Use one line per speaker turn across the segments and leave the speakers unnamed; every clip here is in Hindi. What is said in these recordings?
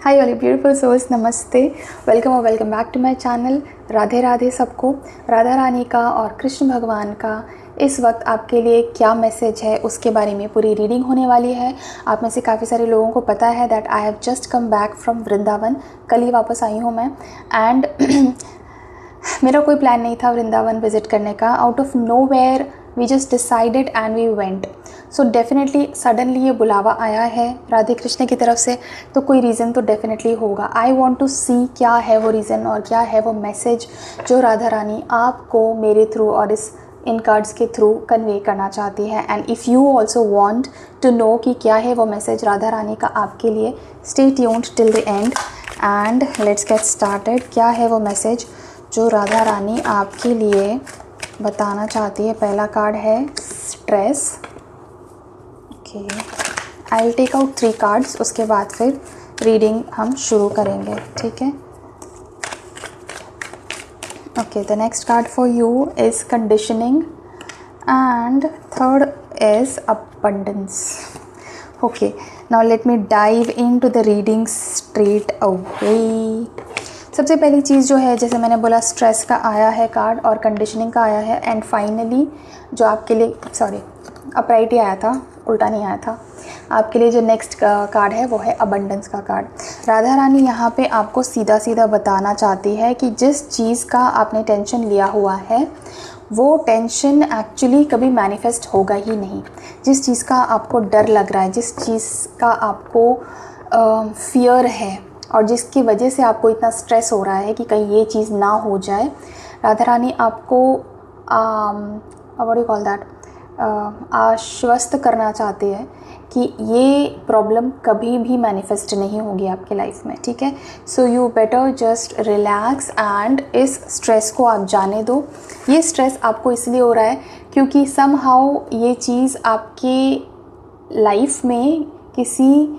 हाय ऑल ब्यूटीफुल सोल्स, नमस्ते, वेलकम और welcome back to my channel. Radhe Radhe सबको। राधा रानी का और कृष्ण भगवान का इस वक्त आपके लिए क्या मैसेज है उसके बारे में पूरी रीडिंग होने वाली है। आप में से काफ़ी सारे लोगों को पता है that I have just come back from Vrindavan. कल ही वापस आई हूँ मैं एंड मेरा कोई प्लान नहीं था वृंदावन विज़िट करने का। Out of nowhere we just decided and we went. So definitely suddenly ये बुलावा आया है राधे कृष्ण की तरफ से, तो कोई रीज़न तो डेफिनेटली होगा। आई वॉन्ट टू सी क्या है वो रीज़न और क्या है वो मैसेज जो राधा रानी आपको मेरे थ्रू और इस इन कार्ड्स के थ्रू कन्वे करना चाहती है। And if you also want to know कि क्या है वो मैसेज राधा रानी का आपके लिए, stay tuned till the end and let's get started. क्या है वो मैसेज जो राधा रानी आपके लिए बताना चाहती है। पहला कार्ड है stress. Okay, I will take out 3 cards, उसके बाद फिर रीडिंग हम शुरू करेंगे, ठीक है। Okay, the next card for you is conditioning and third is abundance. Okay, now let me dive in to the reading straight away. सबसे पहली चीज़ जो है, जैसे मैंने बोला, स्ट्रेस का आया है कार्ड और कंडीशनिंग का आया है एंड फाइनली जो आपके लिए अपराइट ही आया था, उल्टा नहीं आया था। आपके लिए जो नेक्स्ट कार्ड है वो है अबंडेंस का कार्ड। राधा रानी यहाँ पे आपको सीधा सीधा बताना चाहती है कि जिस चीज़ का आपने टेंशन लिया हुआ है वो टेंशन एक्चुअली कभी मैनिफेस्ट होगा ही नहीं। जिस चीज़ का आपको डर लग रहा है, जिस चीज़ का आपको फियर है और जिसकी वजह से आपको इतना स्ट्रेस हो रहा है कि कहीं ये चीज़ ना हो जाए, राधा रानी आपको व्हाट डू कॉल दैट, आश्वस्त करना चाहती है कि ये प्रॉब्लम कभी भी मैनिफेस्ट नहीं होगी आपके लाइफ में, ठीक है। So you better just relax and इस स्ट्रेस को आप जाने दो। ये स्ट्रेस आपको इसलिए हो रहा है क्योंकि समहाउ ये चीज़ आपके लाइफ में किसी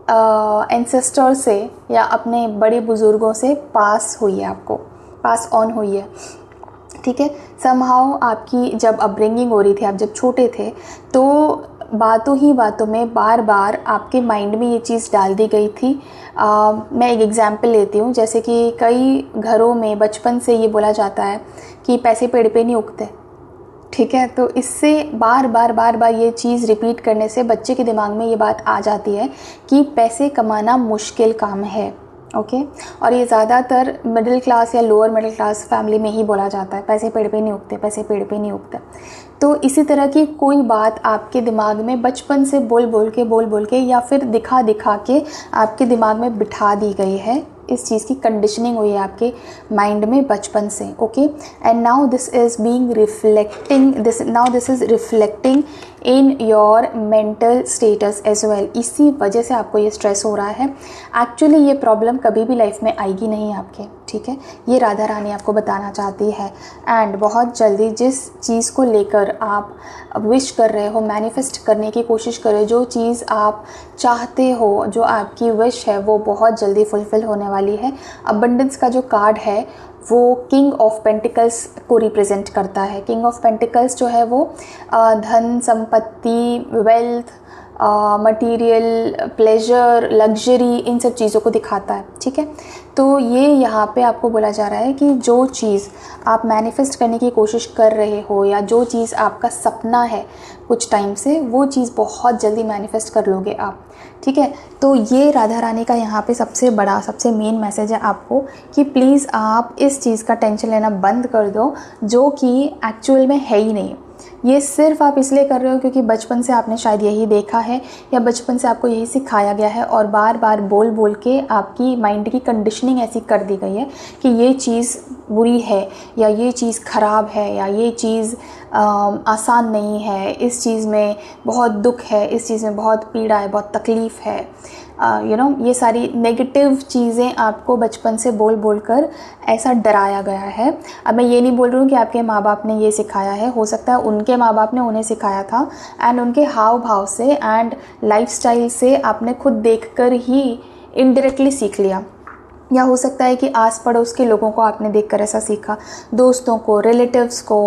एंसेस्टर से या अपने बड़े बुज़ुर्गों से पास हुई है, आपको पास ऑन हुई है, ठीक है। समहाउ आपकी जब अपब्रिंगिंग हो रही थी, आप जब छोटे थे, तो बातों ही बातों में बार बार आपके माइंड में ये चीज़ डाल दी गई थी। मैं एक एग्जांपल लेती हूँ, जैसे कि कई घरों में बचपन से ये बोला जाता है कि पैसे पेड़ पे नहीं उगते, ठीक है। तो इससे बार बार ये चीज़ रिपीट करने से बच्चे के दिमाग में ये बात आ जाती है कि पैसे कमाना मुश्किल काम है, ओके। और ये ज़्यादातर मिडिल क्लास या लोअर मिडिल क्लास फैमिली में ही बोला जाता है, पैसे पेड़ पे नहीं उगते, पैसे पेड़ पे नहीं उगते। तो इसी तरह की कोई बात आपके दिमाग में बचपन से बोल बोल के या फिर दिखा के आपके दिमाग में बिठा दी गई है। इस चीज़ की कंडीशनिंग हुई है आपके माइंड में बचपन से, okay. And now this is reflecting in your mental status as well. इसी वजह से आपको ये स्ट्रेस हो रहा है। एक्चुअली ये प्रॉब्लम कभी भी लाइफ में आएगी नहीं आपके, ठीक है। ये राधा रानी आपको बताना चाहती है। एंड बहुत जल्दी जिस चीज़ को लेकर आप विश कर रहे हो, मैनिफेस्ट करने की कोशिश कर रहे हो, जो चीज़ आप चाहते हो, जो आपकी विश है, वो बहुत जल्दी फुलफ़िल होने वाली है। अबंडेंस का जो कार्ड है वो किंग ऑफ पेंटिकल्स को रिप्रेजेंट करता है। किंग ऑफ पेंटिकल्स जो है वो धन, संपत्ति, वेल्थ, मटीरियल, प्लेजर, लग्जरी, इन सब चीज़ों को दिखाता है, ठीक है। तो ये यहाँ पे आपको बोला जा रहा है कि जो चीज़ आप मैनिफेस्ट करने की कोशिश कर रहे हो या जो चीज़ आपका सपना है कुछ टाइम से, वो चीज़ बहुत जल्दी मैनिफेस्ट कर लोगे आप, ठीक है। तो ये राधा रानी का यहाँ पे सबसे बड़ा, सबसे मेन मैसेज है आपको कि प्लीज़ आप इस चीज़ का टेंशन लेना बंद कर दो जो कि एक्चुअल में है ही नहीं। ये सिर्फ आप इसलिए कर रहे हो क्योंकि बचपन से आपने शायद यही देखा है या बचपन से आपको यही सिखाया गया है और बार बार बोल के आपकी माइंड की कंडीशनिंग ऐसी कर दी गई है कि ये चीज़ बुरी है या ये चीज़ ख़राब है या ये चीज़ आसान नहीं है, इस चीज़ में बहुत दुख है, इस चीज़ में बहुत पीड़ा है, बहुत तकलीफ़ है। ये सारी नेगेटिव चीज़ें आपको बचपन से बोल कर ऐसा डराया गया है। अब मैं ये नहीं बोल रही हूँ कि आपके माँ बाप ने ये सिखाया है, हो सकता है उनके माँ बाप ने उन्हें सिखाया था एंड उनके हाव भाव से एंड लाइफस्टाइल से आपने खुद देखकर ही इनडायरेक्टली सीख लिया, या हो सकता है कि आस पड़ोस के लोगों को आपने देखकर ऐसा सीखा, दोस्तों को, रिलेटिव्स को,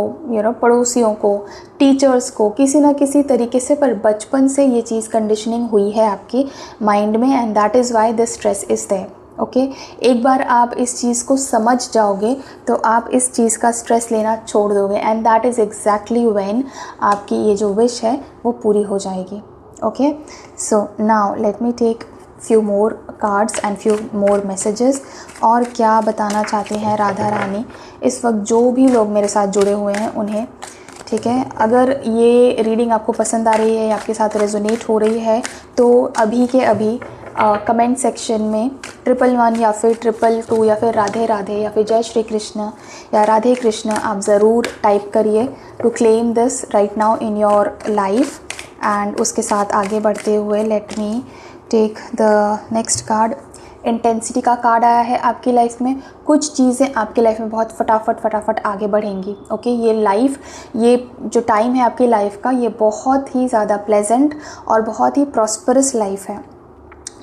पड़ोसियों को, टीचर्स को, किसी ना किसी तरीके से, पर बचपन से ये चीज़ कंडीशनिंग हुई है आपकी माइंड में, and that is why this stress is there. Okay, एक बार आप इस चीज़ को समझ जाओगे तो आप इस चीज़ का स्ट्रेस लेना छोड़ दोगे, and that is exactly when आपकी ये जो विश है वो पूरी हो जाएगी। Okay, so now let me take few more cards and few more messages। और क्या बताना चाहती हैं राधा रानी इस वक्त जो भी लोग मेरे साथ जुड़े हुए हैं उन्हें, ठीक है। अगर ये रीडिंग आपको पसंद आ रही है या आपके साथ रेजोनेट हो रही है तो अभी के अभी कमेंट सेक्शन में 111 या फिर 222 या फिर राधे राधे या फिर जय श्री कृष्ण या राधे कृष्ण आप ज़रूर टाइप करिए to claim this right now in your life. And उसके साथ आगे बढ़ते हुए let me take the next card. Intensity का कार्ड आया है आपकी लाइफ में। कुछ चीज़ें आपकी लाइफ में बहुत फटाफट आगे बढ़ेंगी। ओके, ये लाइफ, ये जो टाइम है आपकी लाइफ का, ये बहुत ही ज़्यादा प्लेजेंट और बहुत ही प्रॉस्परस लाइफ है,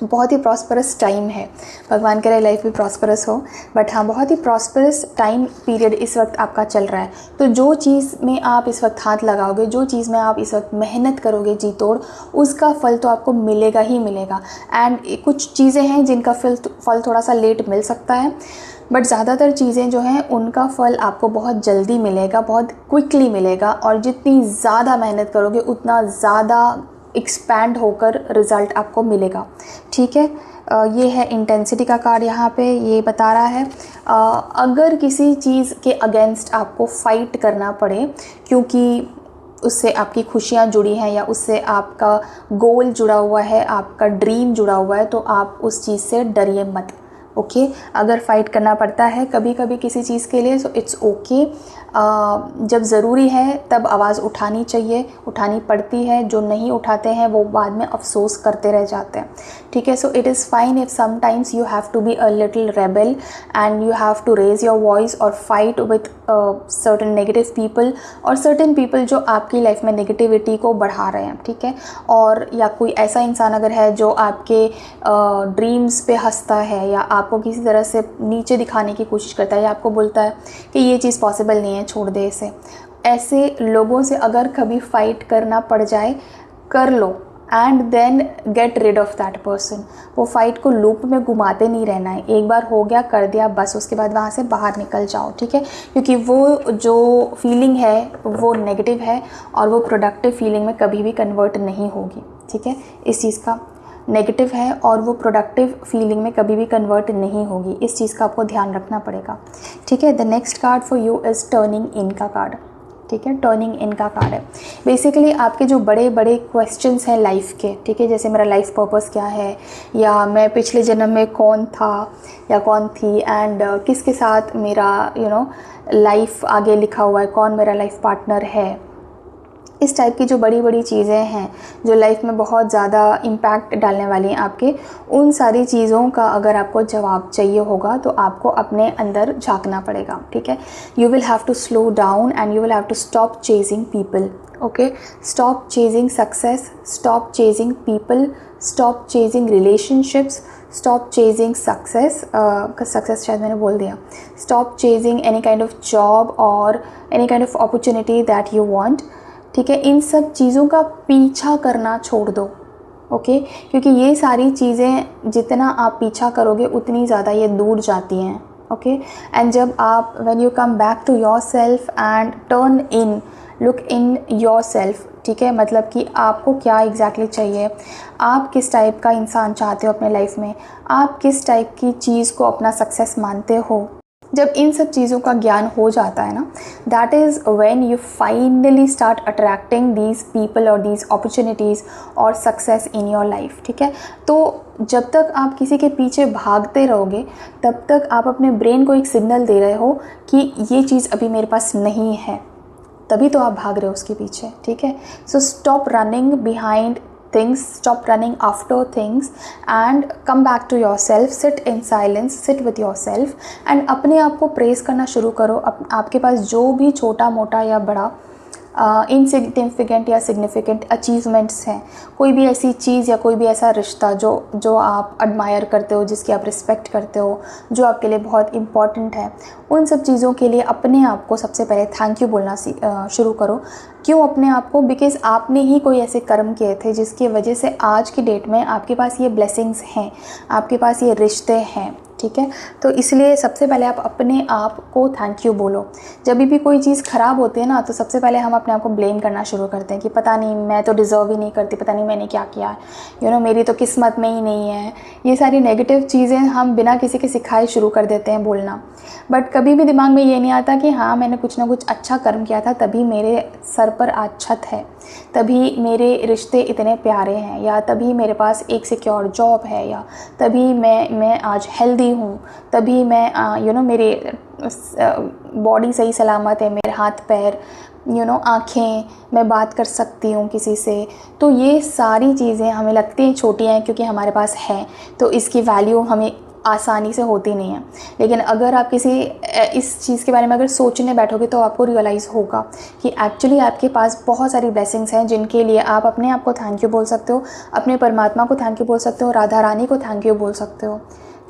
बहुत ही प्रॉस्परस टाइम है। भगवान करे लाइफ भी प्रॉस्परस हो, बट हाँ, बहुत ही प्रॉस्परस टाइम पीरियड इस वक्त आपका चल रहा है। तो जो चीज़ में आप इस वक्त हाथ लगाओगे, जो चीज़ में आप इस वक्त मेहनत करोगे जी तोड़, उसका फल तो आपको मिलेगा ही मिलेगा। एंड कुछ चीज़ें हैं जिनका फल थोड़ा सा लेट मिल सकता है, बट ज़्यादातर चीज़ें जो हैं उनका फल आपको बहुत जल्दी मिलेगा, बहुत क्विकली मिलेगा। और जितनी ज़्यादा मेहनत करोगे उतना ज़्यादा एक्सपैंड होकर रिज़ल्ट आपको मिलेगा, ठीक है। ये है इंटेंसिटी का कार्ड यहाँ पे, ये बता रहा है अगर किसी चीज़ के अगेंस्ट आपको फ़ाइट करना पड़े क्योंकि उससे आपकी खुशियाँ जुड़ी हैं या उससे आपका गोल जुड़ा हुआ है, आपका ड्रीम जुड़ा हुआ है, तो आप उस चीज़ से डरिए मत। ओके, अगर फाइट करना पड़ता है कभी कभी किसी चीज़ के लिए, सो इट्स ओके। जब ज़रूरी है तब आवाज़ उठानी चाहिए, उठानी पड़ती है। जो नहीं उठाते हैं वो बाद में अफसोस करते रह जाते हैं, ठीक है। So it is fine if sometimes you have to be a little rebel and you have to raise your voice और fight with certain negative people और सर्टन पीपल जो आपकी लाइफ में नेगेटिविटी को बढ़ा रहे हैं, ठीक है। और या कोई ऐसा इंसान अगर है जो आपके ड्रीम्स पे हंसता है या आपको किसी तरह से नीचे दिखाने की कोशिश करता है या आपको बोलता है कि ये चीज़ पॉसिबल नहीं है, छोड़ दे इसे, ऐसे लोगों से अगर कभी फाइट करना पड़ जाए, कर लो and then get rid of that person. वो फाइट को लूप में घुमाते नहीं रहना है, एक बार हो गया कर दिया बस, उसके बाद वहाँ से बाहर निकल जाओ, ठीक है। क्योंकि वो जो फीलिंग है वो नेगेटिव है और वो प्रोडक्टिव फीलिंग में कभी भी कन्वर्ट नहीं होगी, ठीक है। इस चीज़ का नेगेटिव है और वो प्रोडक्टिव फीलिंग में कभी भी कन्वर्ट नहीं होगी, इस चीज़ का आपको ध्यान रखना पड़ेगा, ठीक है। The next card for you is turning इन का कार्ड, ठीक है। टर्निंग इन का कार्ड है बेसिकली आपके जो बड़े बड़े क्वेश्चंस हैं लाइफ के, ठीक है। जैसे मेरा लाइफ पर्पस क्या है, या मैं पिछले जन्म में कौन था या कौन थी, एंड किसके साथ मेरा लाइफ आगे लिखा हुआ है, कौन मेरा लाइफ पार्टनर है। इस टाइप की जो बड़ी बड़ी चीज़ें हैं जो लाइफ में बहुत ज़्यादा इम्पैक्ट डालने वाली हैं आपके, उन सारी चीज़ों का अगर आपको जवाब चाहिए होगा तो आपको अपने अंदर झांकना पड़ेगा, ठीक है। You will have to slow down and you will have to stop chasing people, okay. Stop chasing success, stop chasing people, stop chasing relationships, stop chasing success शायद मैंने बोल दिया। Stop chasing any kind of job और any kind of opportunity that you want, ठीक है। इन सब चीज़ों का पीछा करना छोड़ दो, ओके। क्योंकि ये सारी चीज़ें जितना आप पीछा करोगे उतनी ज़्यादा ये दूर जाती हैं, ओके। एंड जब आप when you come back to yourself and turn in, look in yourself, ठीक है। मतलब कि आपको क्या एग्जैक्टली चाहिए, आप किस टाइप का इंसान चाहते हो अपने लाइफ में, आप किस टाइप की चीज़ को अपना सक्सेस मानते हो। जब इन सब चीज़ों का ज्ञान हो जाता है ना, that is when you finally start attracting these people और दीज अपॉर्चुनिटीज़ और सक्सेस इन योर लाइफ, ठीक है। तो जब तक आप किसी के पीछे भागते रहोगे तब तक आप अपने ब्रेन को एक सिग्नल दे रहे हो कि ये चीज़ अभी मेरे पास नहीं है, तभी तो आप भाग रहे हो उसके पीछे, ठीक है। So stop running behind things, stop running after things and come back to yourself, sit in silence, sit with yourself and अपने आप को प्रेस करना शुरू करो। आपके पास जो भी छोटा मोटा या बड़ा इनसिग्निफिकेंट या सिग्निफिकेंट अचीवमेंट्स हैं, कोई भी ऐसी चीज़ या कोई भी ऐसा रिश्ता जो आप एडमायर करते हो, जिसकी आप रिस्पेक्ट करते हो, जो आपके लिए बहुत इम्पॉर्टेंट है, उन सब चीज़ों के लिए अपने आप को सबसे पहले थैंक यू बोलना शुरू करो। क्यों अपने आप को? बिकॉज़ आपने ही कोई ऐसे कर्म किए थे जिसकी वजह से आज की डेट में आपके पास ये ब्लेसिंग्स हैं, आपके पास ये रिश्ते हैं, ठीक है। तो इसलिए सबसे पहले आप अपने आप को थैंक यू बोलो। जब भी कोई चीज़ ख़राब होती है ना, तो सबसे पहले हम अपने आप को ब्लेम करना शुरू करते हैं कि पता नहीं मैं तो डिज़र्व ही नहीं करती, पता नहीं मैंने क्या किया है, मेरी तो किस्मत में ही नहीं है। ये सारी नेगेटिव चीज़ें हम बिना किसी के सिखाए शुरू कर देते हैं बोलना। बट कभी भी दिमाग में ये नहीं आता कि हाँ, मैंने कुछ ना कुछ अच्छा कर्म किया था, तभी मेरे सर पर आज छत है, तभी मेरे रिश्ते इतने प्यारे हैं, या तभी मेरे पास एक सिक्योर जॉब है, या तभी मैं आज हेल्दी हूँ, तभी मैं मेरे बॉडी सही सलामत है, मेरे हाथ पैर आँखें, मैं बात कर सकती हूँ किसी से। तो ये सारी चीज़ें हमें लगती हैं छोटी हैं क्योंकि हमारे पास है, तो इसकी वैल्यू हमें आसानी से होती नहीं है। लेकिन अगर आप इस चीज़ के बारे में अगर सोचने बैठोगे तो आपको रियलाइज़ होगा कि एक्चुअली आपके पास बहुत सारी ब्लेसिंग्स हैं जिनके लिए आप अपने आप को थैंक यू बोल सकते हो, अपने परमात्मा को थैंक यू बोल सकते हो, राधा रानी को थैंक यू बोल सकते हो,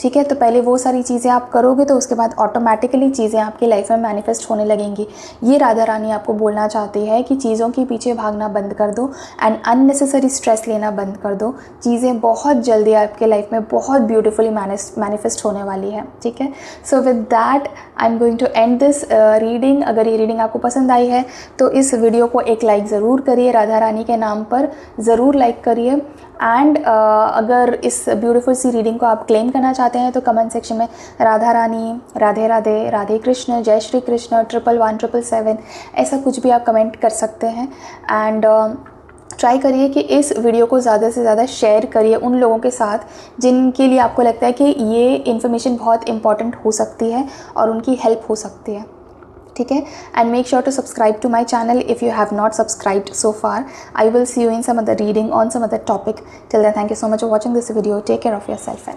ठीक है। तो पहले वो सारी चीज़ें आप करोगे तो उसके बाद ऑटोमेटिकली चीज़ें आपकी लाइफ में मैनिफेस्ट होने लगेंगी। ये राधा रानी आपको बोलना चाहती है कि चीज़ों के पीछे भागना बंद कर दो एंड अननेसेसरी स्ट्रेस लेना बंद कर दो। चीज़ें बहुत जल्दी आपके लाइफ में बहुत ब्यूटीफुली मैनिफेस्ट होने वाली है, ठीक है। So with that I am going to end this reading. अगर ये रीडिंग आपको पसंद आई है तो इस वीडियो को एक लाइक ज़रूर करिए, राधा रानी के नाम पर ज़रूर लाइक करिए। एंड अगर इस ब्यूटीफुल सी रीडिंग को आप क्लेम करना चाहते हैं तो कमेंट सेक्शन में राधा रानी, राधे राधे, राधे कृष्ण, जय श्री कृष्ण, 111-777 ऐसा कुछ भी आप कमेंट कर सकते हैं। एंड ट्राई करिए कि इस वीडियो को ज़्यादा से ज़्यादा शेयर करिए उन लोगों के साथ जिनके लिए आपको लगता है कि ये इन्फॉर्मेशन बहुत इंपॉर्टेंट हो सकती है और उनकी हेल्प हो सकती है, ठीक है। And make sure to subscribe to my channel if you have not subscribed so far. I will see you in some other reading on some other topic. Till then, thank you so much for watching this video. Take care of yourself and